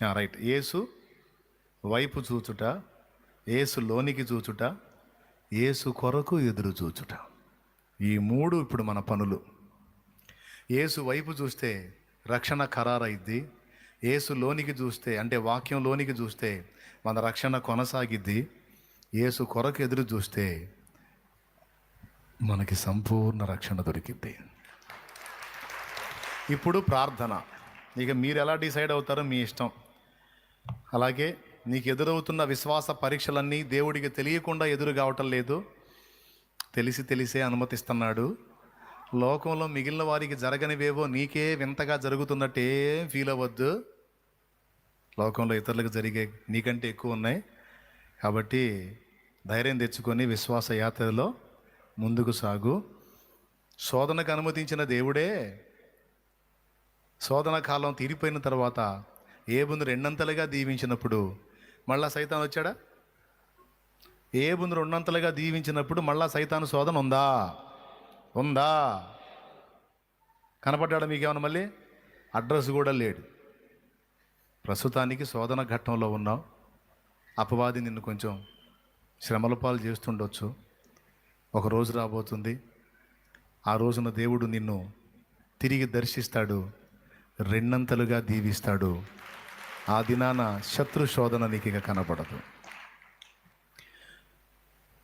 Right. యేసు వైపు చూచుట, యేసు లోనికి చూచుట, యేసు కొరకు ఎదురు చూచుట. ఈ మూడు ఇప్పుడు మన పనులు. యేసు వైపు చూస్తే రక్షణ ఖరారైద్ది. యేసు లోనికి చూస్తే అంటే వాక్యం లోనికి చూస్తే మన రక్షణ కొనసాగిద్ది. యేసు కొరకు ఎదురు చూస్తే మనకి సంపూర్ణ రక్షణ దొరికిద్ది. ఇప్పుడు ప్రార్థన. ఇక మీరు ఎలా డిసైడ్ అవుతారో మీ ఇష్టం. అలాగే నీకు ఎదురవుతున్న విశ్వాస పరీక్షలన్నీ దేవుడికి తెలియకుండా ఎదురు కావటం లేదు, తెలిసే అనుమతిస్తున్నాడు. లోకంలో మిగిలిన వారికి జరగనివేవో నీకే వింతగా జరుగుతున్నట్టు ఏం ఫీల్ అవ్వద్దు. లోకంలో ఇతరులకు జరిగే నీకంటే ఎక్కువ ఉన్నాయి. కాబట్టి ధైర్యం తెచ్చుకొని విశ్వాస యాత్రలో ముందుకు సాగు. శోధనకు అనుమతించిన దేవుడే శోధన కాలం తీరిపోయిన తర్వాత ఏబును రెండంతలుగా దీవించినప్పుడు మళ్ళా సైతాన్ వచ్చాడా? ఏబును రెండంతలుగా దీవించినప్పుడు మళ్ళా సైతాను శోధన ఉందా? కనపడ్డాడా మీకేమన్నా? మళ్ళీ అడ్రస్ కూడా లేడు. ప్రస్తుతానికి శోధన ఘట్టంలో ఉన్నావు. అపవాది నిన్ను కొంచెం శ్రమల పాలు చేస్తుండొచ్చు. ఒక రోజు రాబోతుంది, ఆ రోజున దేవుడు నిన్ను తిరిగి దర్శిస్తాడు, రెండంతలుగా దీవిస్తాడు. ఆ దినాన శత్రు శోధన నీకు ఇక కనపడదు.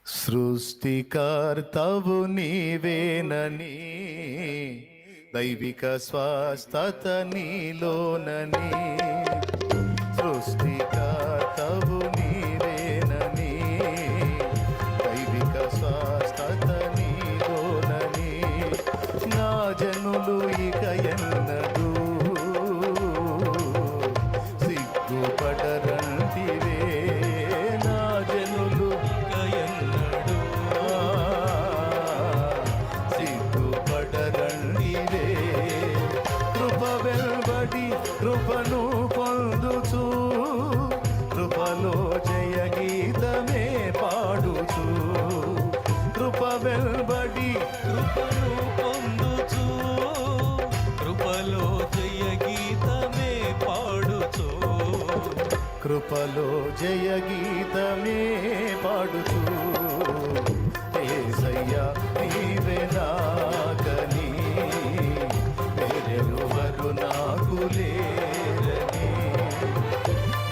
సృష్టికర్తవు నీవేనని, దైవిక స్వస్థత నీలోనని. సృష్టికర్తవు నీవేనని, దైవిక స్వస్థత నీలోనని. నా జనులు ఇక ఎన్నడూ సిగ్గుపడరంటివే. నా జనులు ఇక ఎన్నడూ సిగ్గుపడరంటివే. కృప వెల్బడి కృపను పొందుచు, కృపలో జయ గీతమే పాడుచు. కృప వెల్బడి కృపను పొందుచు, కృపలో జయ గీతమే పాడుచు. కృపలో జయ గీతమే పాడుచు. యేసయ్యా నీవే నాకని, వేరెవరు నాకు లేరని.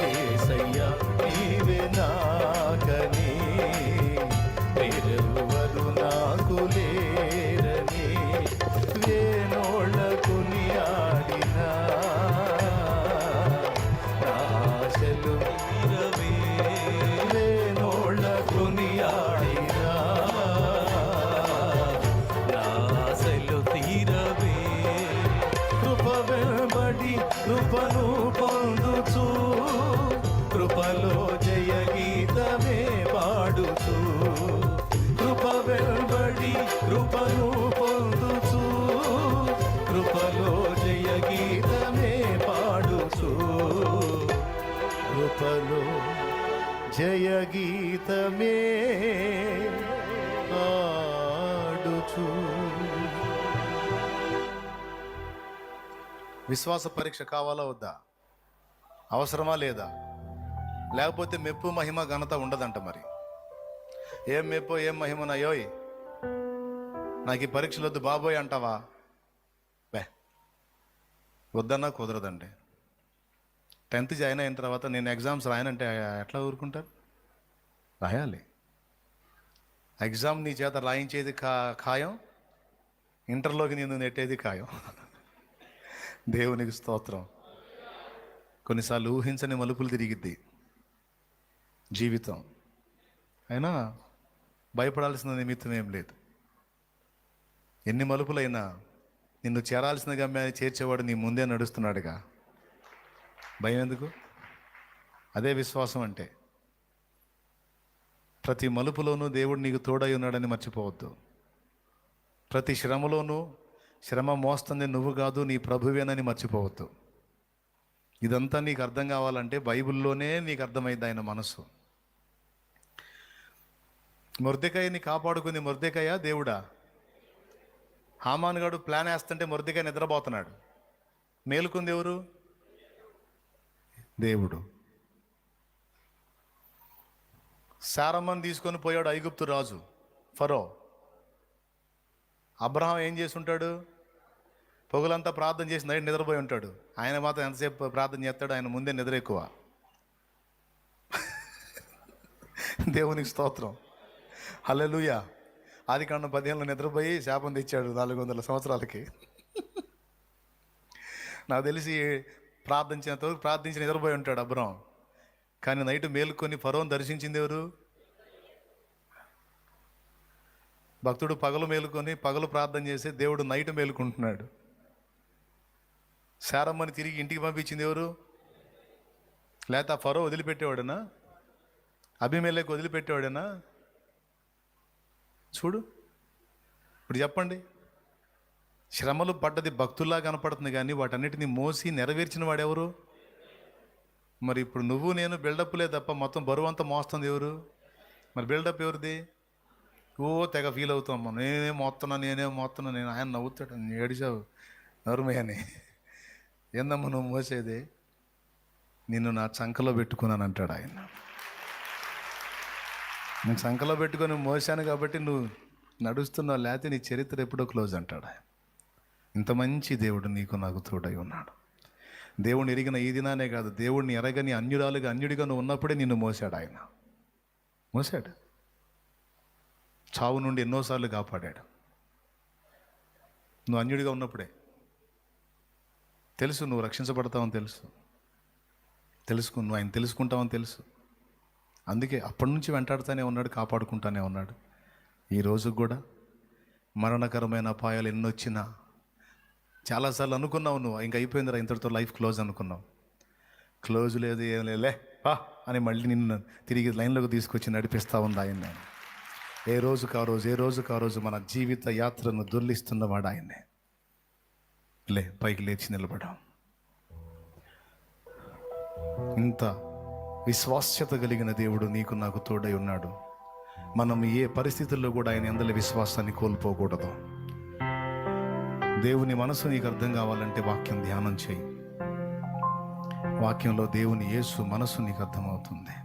యేసయ్యా నీవే నాకని, వేరెవరు నాకు లేరని. వేనోళ్ళకు ఆడినా ఆశలు తీరవే. వేనోళ్ళకు ఆడినా ఆశలు తీరవే. కృప వెంబడి కృపను పొందుచు, కృపలో జయ గీతమే పాడుచు. కృప వెంబడి కృపను పొందుచు, కృపలో జయ గీతమే పాడుచు. కృపలో జయ గీతమే పాడుచు. విశ్వాస పరీక్ష కావాలా వద్దా? అవసరమా లేదా? లేకపోతే మెప్పు మహిమ ఘనత ఉండదంట. మరి ఏం మెప్పు ఏం మహిమనయోయ్, నాకు ఈ పరీక్షలు వద్దు బాబోయ్ అంటావా? బే, వద్దన్నా కుదరదండి. 10th జాయిన్ అయిన తర్వాత నేను ఎగ్జామ్స్ రాయనంటే ఎట్లా ఊరుకుంటారు? రాయాలి. ఎగ్జామ్ నీ చేత రాయించేది ఖాయం, ఇంటర్లోకి నేను నెట్టేది ఖాయం. దేవునికి స్తోత్రం. కొన్నిసార్లు ఊహించని మలుపులు తిరిగిద్ది జీవితం. అయినా భయపడాల్సిన నిమిత్తం ఏం లేదు. ఎన్ని మలుపులైనా నిన్ను చేరాల్సిన గమ్యాన్ని చేర్చేవాడు నీ ముందే నడుస్తున్నాడుగా. భయం ఎందుకు? అదే విశ్వాసం అంటే. ప్రతి మలుపులోనూ దేవుడు నీకు తోడై ఉన్నాడని మర్చిపోవద్దు. ప్రతి శ్రమలోనూ శ్రమ మోస్తుంది నువ్వు కాదు, నీ ప్రభువేనని మర్చిపోవద్దు. ఇదంతా నీకు అర్థం కావాలంటే బైబిల్లోనే నీకు అర్థమైంది ఆయన మనసు. మొర్దెకాయని కాపాడుకుంది మొర్దెకాయ దేవుడా? హామానుగాడు ప్లాన్ వేస్తుంటే మొర్దెకాయ నిద్రపోతున్నాడు. మేలుకుంది ఎవరు? దేవుడు. శారమ్మని తీసుకొని పోయాడు ఐగుప్తు రాజు ఫరో. అబ్రహాం ఏం చేసి ఉంటాడు? పొగలంతా ప్రార్థన చేసి నైట్ నిద్రపోయి ఉంటాడు. ఆయన మాత్రం ఎంతసేపు ప్రార్థన చేస్తాడు? ఆయన ముందే నిద్ర ఎక్కువ. దేవునికి స్తోత్రం, హల్లెలూయా. ఆదికాండం 15లో నిద్రపోయి శాపం తెచ్చాడు 400 సంవత్సరాలకి. నాకు తెలిసి ప్రార్థించినంతవరకు ప్రార్థించి నిద్రపోయి ఉంటాడు అబ్రహాం. కానీ నైట్ మేలుకొని ఫరోని దర్శించింది ఎవరు? భక్తుడు పగలు మేలుకొని పగలు ప్రార్థన చేసి దేవుడు నైట్ మేలుకుంటున్నాడు. శారమ్మని తిరిగి ఇంటికి పంపించింది ఎవరు? లేకపోతే ఆ ఫరో వదిలిపెట్టేవాడనా? అబీమెలెకు వదిలిపెట్టేవాడేనా? చూడు ఇప్పుడు చెప్పండి. శ్రమలు పడ్డది భక్తుల్లా కనపడుతుంది, కానీ వాటన్నిటిని మోసి నెరవేర్చిన వాడెవరు? మరి ఇప్పుడు నువ్వు నేను బిల్డప్లే తప్ప మొత్తం బరువు అంతా మోస్తుంది ఎవరు? మరి బిల్డప్ ఎవరిది? ఓ తెగ ఫీల్ అవుతాం, నేనేం మోస్తున్నా నేను. ఆయన నవ్వుతాడు, ఏడిచావు నరుమయ్యని. ఏందమ్మా నువ్వు మోసేది? నిన్ను నా చంకలో పెట్టుకున్నాను అంటాడు ఆయన. నేను చంకలో పెట్టుకొని మోసాను కాబట్టి నువ్వు నడుస్తున్నావు, లేకపోతే నీ చరిత్ర ఎప్పుడో క్లోజ్ అంటాడు ఆయన. ఇంత మంచి దేవుడు నీకు నాకు తోడై ఉన్నాడు. దేవుడిని ఎరిగిన ఈ దినానే కాదు, దేవుడిని ఎరగని అన్యుడిగా నువ్వు ఉన్నప్పుడే నిన్ను మోసాడు ఆయన. మోసాడు. చావు నుండి ఎన్నోసార్లు కాపాడాడు. నువ్వు అన్యుడిగా ఉన్నప్పుడే. తెలుసు నువ్వు రక్షించబడతావని తెలుసుకుని నువ్వు ఆయన తెలుసుకుంటావని తెలుసు. అందుకే అప్పటి నుంచి వెంటాడుతూనే ఉన్నాడు, కాపాడుకుంటానే ఉన్నాడు. ఈరోజు కూడా మరణకరమైన అపాయాలు ఎన్నొచ్చినా చాలాసార్లు అనుకున్నావు నువ్వు ఇంకా అయిపోయిందిరా ఇంతటితో లైఫ్ క్లోజ్ అనుకున్నావు. క్లోజ్ లేదు, ఏం లేలే అని మళ్ళీ నిన్ను తిరిగి లైన్లోకి తీసుకొచ్చి నడిపిస్తూ ఉంది ఆయన. ఏ రోజుకు ఆ రోజు మన జీవిత యాత్రను దొర్లిస్తున్నవాడు ఆయనే. పైకి లేచి నిలబడాం. ఇంత విశ్వాస్యత కలిగిన దేవుడు నీకు నాకు తోడై ఉన్నాడు. మనం ఏ పరిస్థితుల్లో కూడా ఆయన యందలి విశ్వాసాన్ని కోల్పోకూడదు. దేవుని మనసు నీకు అర్థం కావాలంటే వాక్యం ధ్యానం చేయి. వాక్యంలో దేవుని యేసు మనసు నీకు అర్థమవుతుంది.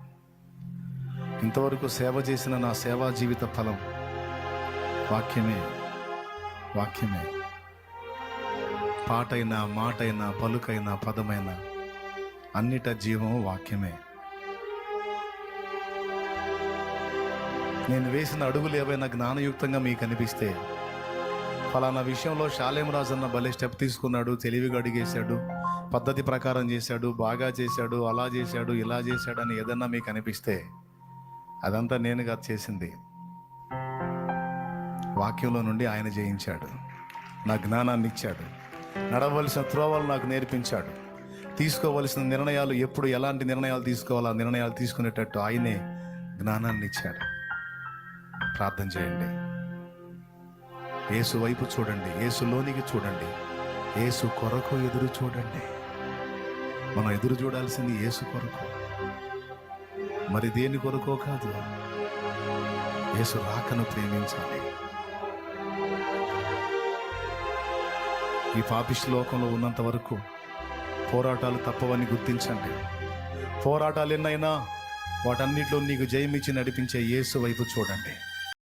ఇంతవరకు సేవ చేసిన నా సేవా జీవిత ఫలం వాక్యమే. పాటైనా, మాటైనా, పలుకైనా, పదమైనా అన్నిట జీవము వాక్యమే. నేను వేసిన అడుగులు ఏవైనా జ్ఞానయుక్తంగా మీకు అనిపిస్తే, ఫలానా విషయంలో షాలేం రాజు అన్న భలే స్టెప్ తీసుకున్నాడు, తెలివిగా అడిగేశాడు, పద్ధతి ప్రకారం చేశాడు, బాగా చేశాడు, అలా చేశాడు, ఇలా చేశాడు అని ఏదన్నా మీకు అనిపిస్తే అదంతా నేనుగా చేసింది. వాక్యంలో నుండి ఆయన జయించాడు, నా జ్ఞానాన్ని ఇచ్చాడు, నడవలసిన త్రోవలు నాకు నేర్పించాడు, తీసుకోవలసిన నిర్ణయాలు ఎప్పుడు ఎలాంటి నిర్ణయాలు తీసుకోవాలో ఆ నిర్ణయాలు తీసుకునేటట్టు ఆయనే జ్ఞానాన్ని ఇచ్చాడు. ప్రార్థన చేయండి. యేసు వైపు చూడండి, యేసులోనికి చూడండి, యేసు కొరకు ఎదురు చూడండి. మనం ఎదురు చూడాల్సింది యేసు కొరకు, మరి దేని కొరకో కాదు. యేసు రాకను ప్రేమించాలి. ఈ పాపిష్టి లోకంలో ఉన్నంత వరకు పోరాటాలు తప్పవని గుర్తించండి. పోరాటాలు ఎన్నైనా వాటన్నిటిలో నీకు జయమిచ్చి నడిపించే యేసు వైపు చూడండి.